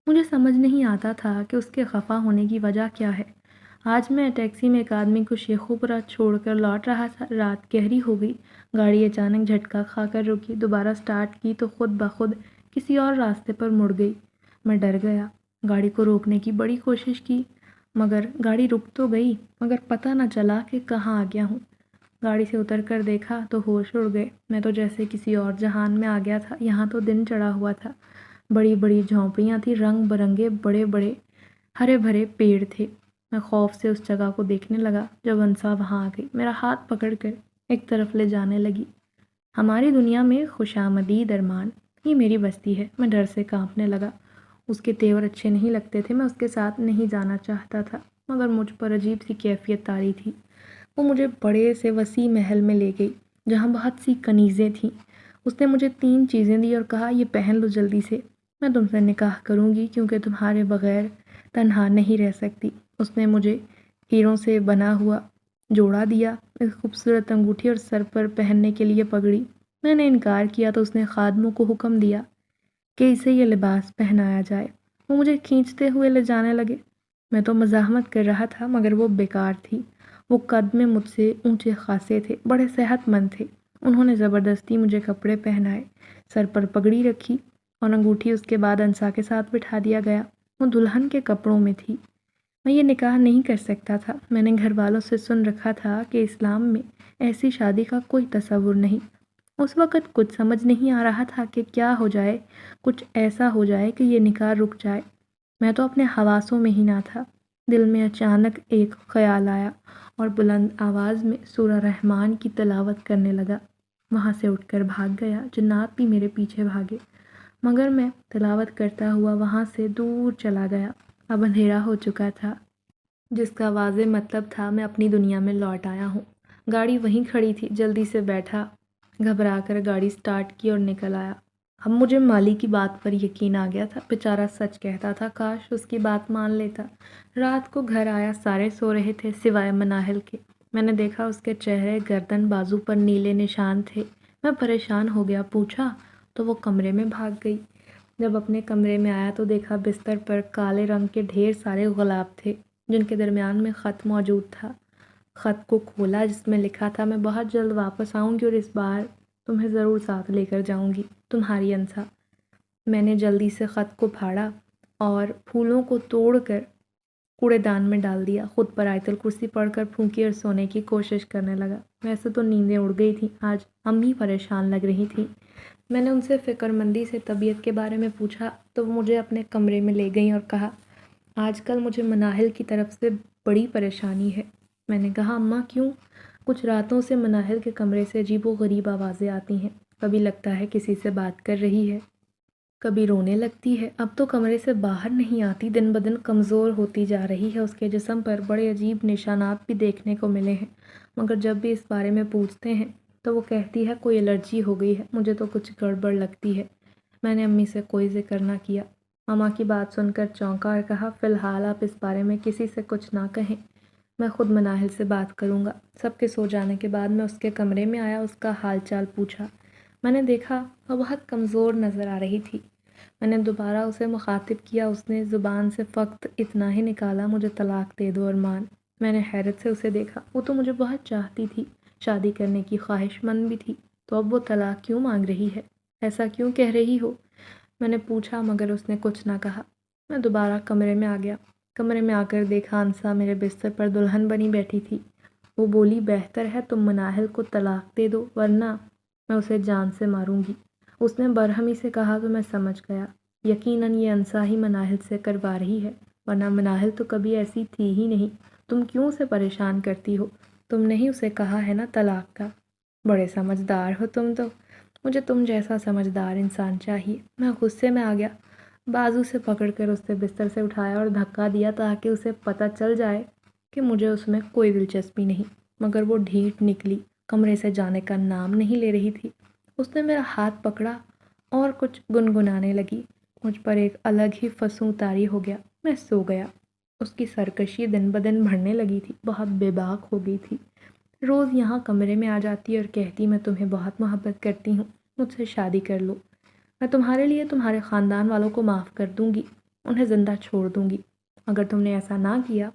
مجھے سمجھ نہیں آتا تھا کہ اس کے خفا ہونے کی وجہ کیا ہے۔ آج میں ٹیکسی میں ایک آدمی کو شیخو پورہ چھوڑ کر لوٹ رہا تھا۔ رات گہری ہو گئی، گاڑی اچانک جھٹکا کھا کر رکی، دوبارہ سٹارٹ کی تو خود بخود کسی اور راستے پر مڑ گئی۔ میں ڈر گیا، گاڑی کو روکنے کی بڑی کوشش کی، مگر گاڑی رک تو گئی مگر پتہ نہ چلا کہ کہاں آ گیا ہوں۔ گاڑی سے اتر کر دیکھا تو ہوش اڑ گئے، میں تو جیسے کسی اور جہان میں آ گیا تھا۔ یہاں تو دن چڑھا ہوا تھا، بڑی بڑی جھونپڑیاں تھیں، رنگ برنگے بڑے بڑے ہرے بھرے پیڑ تھے۔ میں خوف سے اس جگہ کو دیکھنے لگا جب انسا وہاں آ گئی، میرا ہاتھ پکڑ کر ایک طرف لے جانے لگی۔ ہماری دنیا میں خوشامدید ارمان، یہ میری بستی ہے۔ میں ڈر سے کانپنے لگا۔ اس کے تیور اچھے نہیں لگتے تھے، میں اس کے ساتھ نہیں جانا چاہتا تھا، مگر مجھ پر عجیب سی کیفیت طاری تھی۔ وہ مجھے بڑے سے وسیع محل میں لے گئی جہاں بہت سی کنیزیں تھیں۔ اس نے مجھے 3 چیزیں دی اور کہا، یہ پہن لو جلدی سے، میں تم سے نکاح کروں گی کیونکہ تمہارے بغیر تنہا نہیں رہ سکتی۔ اس نے مجھے ہیروں سے بنا ہوا جوڑا دیا، ایک خوبصورت انگوٹھی اور سر پر پہننے کے لیے پگڑی۔ میں نے انکار کیا تو اس نے خادموں کو حکم دیا کہ اسے یہ لباس پہنایا جائے۔ وہ مجھے کھینچتے ہوئے لے جانے لگے۔ میں تو مزاحمت کر رہا تھا مگر وہ بیکار تھی۔ وہ قد میں مجھ سے اونچے خاصے تھے، بڑے صحت مند تھے۔ انہوں نے زبردستی مجھے کپڑے پہنائے، سر پر پگڑی رکھی اور انگوٹھی اس کے بعد انسا کے ساتھ بٹھا دیا گیا۔ وہ دلہن کے کپڑوں میں تھی۔ میں یہ نکاح نہیں کر سکتا تھا۔ میں نے گھر والوں سے سن رکھا تھا کہ اسلام میں ایسی شادی کا کوئی تصور نہیں۔ اس وقت کچھ سمجھ نہیں آ رہا تھا کہ کیا ہو جائے، کچھ ایسا ہو جائے کہ یہ نکاح رک جائے۔ میں تو اپنے حواسوں میں ہی نہ تھا۔ دل میں اچانک ایک خیال آیا اور بلند آواز میں سورہ رحمان کی تلاوت کرنے لگا۔ وہاں سے اٹھ کر بھاگ گیا۔ جنات بھی میرے پیچھے بھاگے، مگر میں تلاوت کرتا ہوا وہاں سے دور چلا گیا۔ اب اندھیرا ہو چکا تھا، جس کا واضح مطلب تھا میں اپنی دنیا میں لوٹ آیا ہوں۔ گاڑی وہیں کھڑی تھی، جلدی سے بیٹھا، گھبرا کر گاڑی سٹارٹ کی اور نکل آیا۔ اب مجھے مالی کی بات پر یقین آ گیا تھا، بیچارہ سچ کہتا تھا، کاش اس کی بات مان لیتا۔ رات کو گھر آیا، سارے سو رہے تھے سوائے مناہل کے۔ میں نے دیکھا اس کے چہرے، گردن، بازو پر نیلے نشان تھے۔ میں پریشان ہو گیا، پوچھا تو وہ کمرے میں بھاگ گئی۔ جب اپنے کمرے میں آیا تو دیکھا بستر پر کالے رنگ کے ڈھیر سارے غلاف تھے جن کے درمیان میں خط موجود تھا۔ خط کو کھولا جس میں لکھا تھا، میں بہت جلد واپس آؤں گی اور اس بار تمہیں ضرور ساتھ لے کر جاؤں گی، تمہاری انسا۔ میں نے جلدی سے خط کو پھاڑا اور پھولوں کو توڑ کر کوڑے دان میں ڈال دیا۔ خود پر آیت الکرسی پڑھ کر پھونکی اور سونے کی کوشش کرنے لگا۔ ویسے تو نیندیں اڑ گئی تھیں، آج امی پریشان لگ رہی تھیں۔ میں نے ان سے فکر مندی سے طبیعت کے بارے میں پوچھا تو وہ مجھے اپنے کمرے میں لے گئیں اور کہا، آج کل مجھے مناہل کی طرف سے بڑی پریشانی ہے۔ میں نے کہا، اماں کیوں؟ کچھ راتوں سے مناہل کے کمرے سے عجیب و غریب آوازیں آتی ہیں۔ کبھی لگتا ہے کسی سے بات کر رہی ہے، کبھی رونے لگتی ہے۔ اب تو کمرے سے باہر نہیں آتی، دن بدن کمزور ہوتی جا رہی ہے۔ اس کے جسم پر بڑے عجیب نشانات بھی دیکھنے کو ملے ہیں، مگر جب بھی اس بارے میں پوچھتے ہیں تو وہ کہتی ہے کوئی الرجی ہو گئی ہے۔ مجھے تو کچھ گڑبڑ لگتی ہے۔ میں نے امی سے کوئی ذکر نہ کیا۔ ماما کی بات سن کر چونکا اور کہا، فی الحال آپ اس بارے میں کسی سے کچھ نہ کہیں، میں خود مناہل سے بات کروں گا۔ سب کے سو جانے کے بعد میں اس کے کمرے میں آیا، اس کا حال چال پوچھا۔ میں نے دیکھا وہ بہت کمزور نظر آ رہی تھی۔ میں نے دوبارہ اسے مخاطب کیا۔ اس نے زبان سے فقط اتنا ہی نکالا، مجھے طلاق دے دو ارمان۔ میں نے حیرت سے اسے دیکھا، وہ تو مجھے بہت چاہتی تھی، شادی کرنے کی خواہش مند بھی تھی، تو اب وہ طلاق کیوں مانگ رہی ہے؟ ایسا کیوں کہہ رہی ہو؟ میں نے پوچھا مگر اس نے کچھ نہ کہا۔ میں دوبارہ کمرے میں آ گیا۔ کمرے میں آ کر دیکھا انسا میرے بستر پر دلہن بنی بیٹھی تھی۔ وہ بولی، بہتر ہے تم مناہل کو طلاق دے دو ورنہ میں اسے جان سے ماروں گی۔ اس نے برہمی سے کہا تو میں سمجھ گیا، یقیناً یہ انسا ہی مناہل سے کروا رہی ہے، ورنہ مناہل تو کبھی ایسی تھی ہی نہیں۔ تم کیوں اسے پریشان کرتی ہو؟ تم نے ہی اسے کہا ہے نا طلاق کا۔ بڑے سمجھدار ہو تم تو، مجھے تم جیسا سمجھدار انسان چاہیے۔ میں غصے میں آ گیا، بازو سے پکڑ کر اسے بستر سے اٹھایا اور دھکا دیا تاکہ اسے پتہ چل جائے کہ مجھے اس میں کوئی دلچسپی نہیں، مگر وہ ڈھیٹ نکلی، کمرے سے جانے کا نام نہیں لے رہی تھی۔ اس نے میرا ہاتھ پکڑا اور کچھ گنگنانے لگی۔ مجھ پر ایک الگ ہی فسوں طاری ہو گیا، میں سو گیا۔ اس کی سرکشی دن بدن بڑھنے لگی تھی، بہت بے باک ہو گئی تھی۔ روز یہاں کمرے میں آ جاتی اور کہتی، میں تمہیں بہت محبت کرتی ہوں، مجھ سے شادی کر لو، میں تمہارے لیے تمہارے خاندان والوں کو معاف کر دوں گی، انہیں زندہ چھوڑ دوں گی۔ اگر تم نے ایسا نہ کیا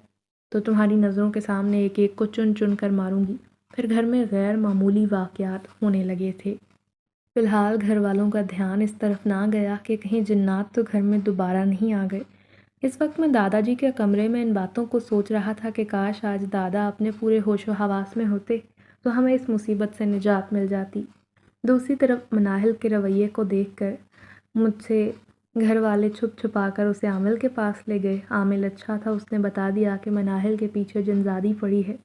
تو تمہاری نظروں کے سامنے ایک ایک کو چن چن کر ماروں گی۔ پھر گھر میں غیر معمولی واقعات ہونے لگے تھے۔ فی الحال گھر والوں کا دھیان اس طرف نہ گیا کہ کہیں جنات تو گھر میں دوبارہ نہیں آ گئے۔ اس وقت میں دادا جی کے کمرے میں ان باتوں کو سوچ رہا تھا کہ کاش آج دادا اپنے پورے ہوش و حواس میں ہوتے تو ہمیں اس مصیبت سے نجات مل جاتی۔ دوسری طرف مناہل کے رویے کو دیکھ کر مجھ سے گھر والے چھپ چھپا کر اسے عامل کے پاس لے گئے۔ عامل اچھا تھا، اس نے بتا دیا کہ مناہل کے پیچھے جنزادی پڑی ہے،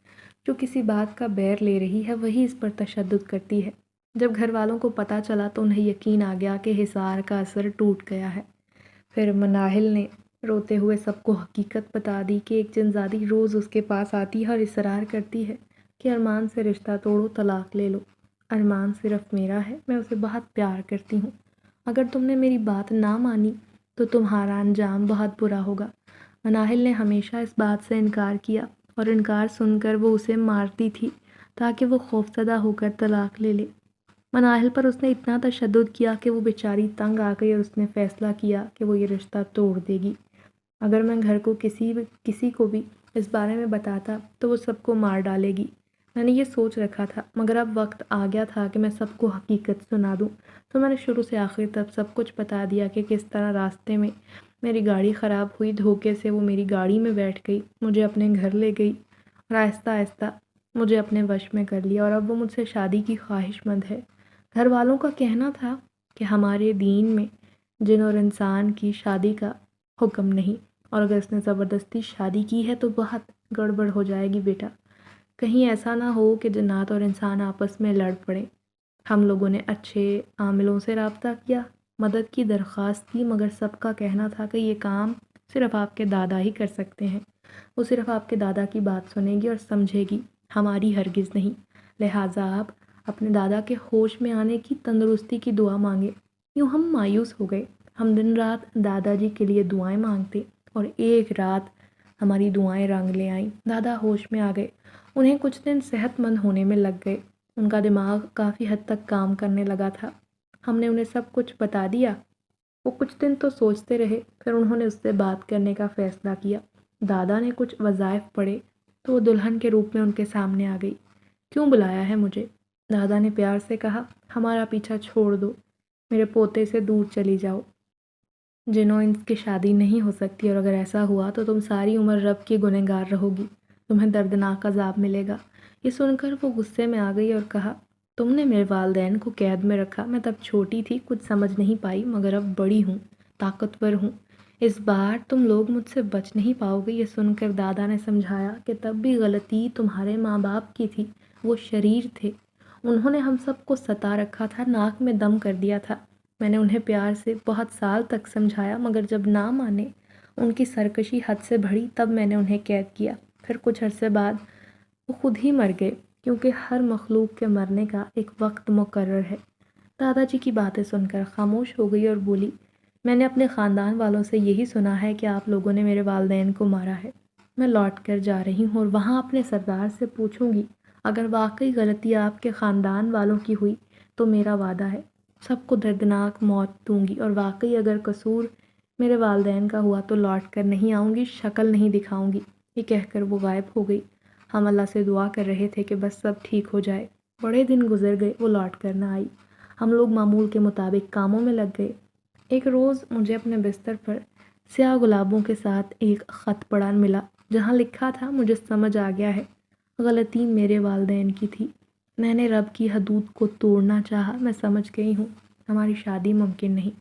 جو کسی بات کا بیر لے رہی ہے وہی اس پر تشدد کرتی ہے۔ جب گھر والوں کو پتہ چلا تو انہیں یقین آ گیا کہ حصار کا اثر ٹوٹ گیا ہے۔ پھر مناہل نے روتے ہوئے سب کو حقیقت بتا دی کہ ایک جنزادی روز اس کے پاس آتی ہے اور اصرار کرتی ہے کہ ارمان سے رشتہ توڑو، طلاق لے لو۔ ارمان صرف میرا ہے، میں اسے بہت پیار کرتی ہوں۔ اگر تم نے میری بات نہ مانی تو تمہارا انجام بہت برا ہوگا۔ مناہل نے ہمیشہ اس بات سے انکار کیا اور انکار سن کر وہ اسے مارتی تھی تاکہ وہ خوفزدہ ہو کر طلاق لے لے۔ مناہل پر اس نے اتنا تشدد کیا کہ وہ بیچاری تنگ آ گئی اور اس نے فیصلہ کیا کہ وہ یہ رشتہ توڑ دے گی۔ اگر میں گھر کو کسی کو بھی اس بارے میں بتاتا تو وہ سب کو مار ڈالے گی۔ میں نے یہ سوچ رکھا تھا، مگر اب وقت آ گیا تھا کہ میں سب کو حقیقت سنا دوں، تو میں نے شروع سے آخر تک سب کچھ بتا دیا کہ کس طرح راستے میں میری گاڑی خراب ہوئی، دھوکے سے وہ میری گاڑی میں بیٹھ گئی، مجھے اپنے گھر لے گئی اور آہستہ آہستہ مجھے اپنے وش میں کر لیا، اور اب وہ مجھ سے شادی کی خواہش مند ہے۔ گھر والوں کا کہنا تھا کہ ہمارے دین میں جن اور انسان کی شادی کا حکم نہیں، اور اگر اس نے زبردستی شادی کی ہے تو بہت گڑبڑ ہو جائے گی بیٹا، کہیں ایسا نہ ہو کہ جنات اور انسان آپس میں لڑ پڑیں۔ ہم لوگوں نے اچھے عاملوں سے رابطہ کیا، مدد کی درخواست کی، مگر سب کا کہنا تھا کہ یہ کام صرف آپ کے دادا ہی کر سکتے ہیں، وہ صرف آپ کے دادا کی بات سنے گی اور سمجھے گی، ہماری ہرگز نہیں، لہٰذا آپ اپنے دادا کے ہوش میں آنے کی تندرستی کی دعا مانگے۔ یوں ہم مایوس ہو گئے۔ ہم دن رات دادا جی کے لیے دعائیں مانگتے اور ایک رات ہماری دعائیں رنگ لے آئیں، دادا ہوش میں آ گئے۔ انہیں کچھ دن صحت مند ہونے میں لگ گئے، ان کا دماغ کافی حد تک کام کرنے لگا تھا۔ ہم نے انہیں سب کچھ بتا دیا۔ وہ کچھ دن تو سوچتے رہے، پھر انہوں نے اس سے بات کرنے کا فیصلہ کیا۔ دادا نے کچھ وظائف پڑھے تو وہ دلہن کے روپ میں ان کے سامنے آ گئی۔ کیوں بلایا ہے مجھے؟ دادا نے پیار سے کہا، ہمارا پیچھا چھوڑ دو، میرے پوتے سے دور چلی جاؤ۔ جنوں ان کی شادی نہیں ہو سکتی، اور اگر ایسا ہوا تو تم ساری عمر رب کی گنہگار رہو گی، تمہیں دردناک عذاب ملے گا۔ یہ سن کر وہ غصے میں آ گئی اور کہا، تم نے میرے والدین کو قید میں رکھا، میں تب چھوٹی تھی، کچھ سمجھ نہیں پائی، مگر اب بڑی ہوں، طاقتور ہوں، اس بار تم لوگ مجھ سے بچ نہیں پاؤ گے۔ یہ سن کر دادا نے سمجھایا کہ تب بھی غلطی تمہارے ماں باپ کی تھی، وہ شریر تھے، انہوں نے ہم سب کو ستا رکھا تھا، ناک میں دم کر دیا تھا۔ میں نے انہیں پیار سے بہت سال تک سمجھایا، مگر جب نہ مانے، ان کی سرکشی حد سے بڑھی، تب میں نے انہیں قید کیا۔ پھر کچھ عرصے بعد وہ خود ہی مر گئے، کیونکہ ہر مخلوق کے مرنے کا ایک وقت مقرر ہے۔ دادا جی کی باتیں سن کر خاموش ہو گئی اور بولی، میں نے اپنے خاندان والوں سے یہی سنا ہے کہ آپ لوگوں نے میرے والدین کو مارا ہے۔ میں لوٹ کر جا رہی ہوں اور وہاں اپنے سردار سے پوچھوں گی، اگر واقعی غلطی آپ کے خاندان والوں کی ہوئی تو میرا وعدہ ہے سب کو دردناک موت دوں گی، اور واقعی اگر قصور میرے والدین کا ہوا تو لوٹ کر نہیں آؤں گی، شکل نہیں دکھاؤں گی۔ یہ کہہ کر وہ غائب ہو گئی۔ ہم اللہ سے دعا کر رہے تھے کہ بس سب ٹھیک ہو جائے۔ بڑے دن گزر گئے، وہ لوٹ کر نہ آئی۔ ہم لوگ معمول کے مطابق کاموں میں لگ گئے۔ ایک روز مجھے اپنے بستر پر سیاہ گلابوں کے ساتھ ایک خط پڑا ملا، جہاں لکھا تھا، مجھے سمجھ آ گیا ہے، غلطی میرے والدین کی تھی، میں نے رب کی حدود کو توڑنا چاہا، میں سمجھ گئی ہوں ہماری شادی ممکن نہیں۔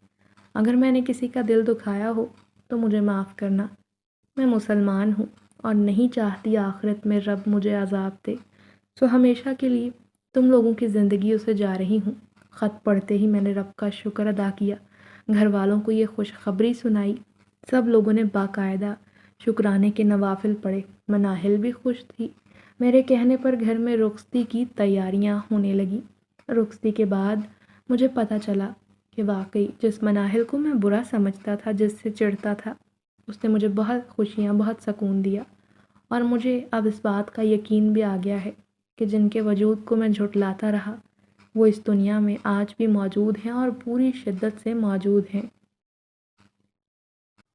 اگر میں نے کسی کا دل دکھایا ہو تو مجھے معاف کرنا، میں مسلمان ہوں اور نہیں چاہتی آخرت میں رب مجھے عذاب دے، سو ہمیشہ کے لیے تم لوگوں کی زندگیوں سے جا رہی ہوں۔ خط پڑھتے ہی میں نے رب کا شکر ادا کیا، گھر والوں کو یہ خوشخبری سنائی، سب لوگوں نے باقاعدہ شکرانے کے نوافل پڑھے، مناہل بھی خوش تھی۔ میرے کہنے پر گھر میں رخصتی کی تیاریاں ہونے لگیں۔ رخصتی کے بعد مجھے پتہ چلا کہ واقعی جس مناہل کو میں برا سمجھتا تھا، جس سے چڑھتا تھا، اس نے مجھے بہت خوشیاں، بہت سکون دیا، اور مجھے اب اس بات کا یقین بھی آ گیا ہے کہ جن کے وجود کو میں جھٹلاتا رہا، وہ اس دنیا میں آج بھی موجود ہیں اور پوری شدت سے موجود ہیں۔